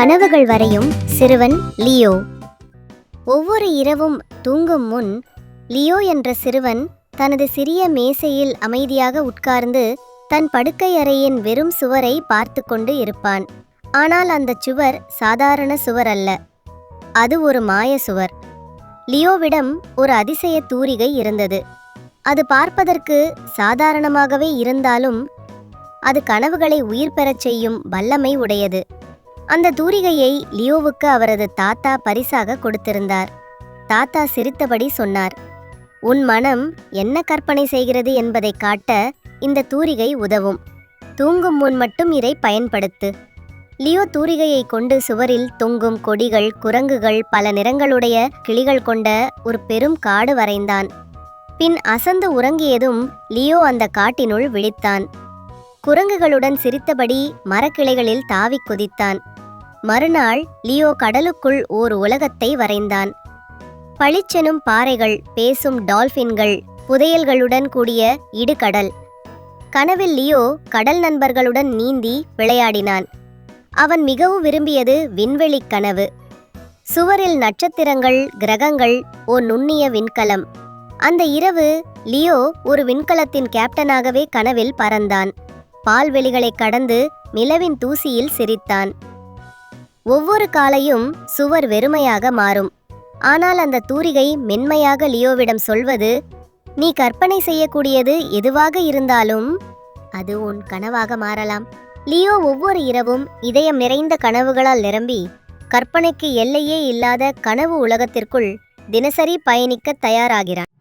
கனவுகள் வரையும் சிறுவன் லியோ. ஒவ்வொரு இரவும் தூங்கும் முன் லியோ என்ற சிறுவன் தனது சிறிய மேசையில் அமைதியாக உட்கார்ந்து தன் படுக்கை அறையின் வெறும் சுவரை பார்த்து கொண்டு இருப்பான். ஆனால் அந்த சுவர் சாதாரண சுவர் அல்ல, அது ஒரு மாய சுவர். லியோவிடம் ஒரு அதிசய தூரிகை இருந்தது. அது பார்ப்பதற்கு சாதாரணமாகவே இருந்தாலும் அது கனவுகளை உயிர் பெறச் செய்யும் வல்லமை உடையது. அந்த தூரிகையை லியோவுக்கு அவரது தாத்தா பரிசாக கொடுத்திருந்தார். தாத்தா சிரித்தபடி சொன்னார், உன் மனம் என்ன கற்பனை செய்கிறது என்பதை காட்ட இந்த தூரிகை உதவும். தூங்கும் முன் மட்டும் இதை பயன்படுத்து. லியோ தூரிகையை கொண்டு சுவரில் தொங்கும் கொடிகள், குரங்குகள், பல நிறங்களுடைய கிளிகள் கொண்ட ஒரு பெரும் காடு வரைந்தான். பின் அசந்து உறங்கியதும் லியோ அந்த காட்டினுள் விழித்தான். குரங்குகளுடன் சிரித்தபடி மரக்கிளைகளில் தாவி குதித்தான். மறுநாள் லியோ கடலுக்குள் ஓர் உலகத்தை வரைந்தான். பளிச்செனும் பாறைகள், பேசும் டால்பின்கள், புதையல்களுடன் கூடிய இடுகடல். கனவில் லியோ கடல் நண்பர்களுடன் நீந்தி விளையாடினான். அவன் மிகவும் விரும்பியது விண்வெளிக் கனவு. சுவரில் நட்சத்திரங்கள், கிரகங்கள், ஓர் நுண்ணிய விண்கலம். அந்த இரவு லியோ ஒரு விண்கலத்தின் கேப்டனாகவே கனவில் பறந்தான். பால்வெளிகளை கடந்து நிலவின் தூசியில் சிரித்தான். ஒவ்வொரு காலையும் சுவர் வெறுமையாக மாறும். ஆனால் அந்த தூரிகை மென்மையாக லியோவிடம் சொல்வது, நீ கற்பனை செய்யக்கூடியது எதுவாக இருந்தாலும் அது உன் கனவாக மாறலாம். லியோ ஒவ்வொரு இரவும் இதயம் நிறைந்த கனவுகளால் நிரம்பி கற்பனைக்கு எல்லையே இல்லாத கனவு உலகத்திற்குள் தினசரி பயணிக்க தயாராகிறான்.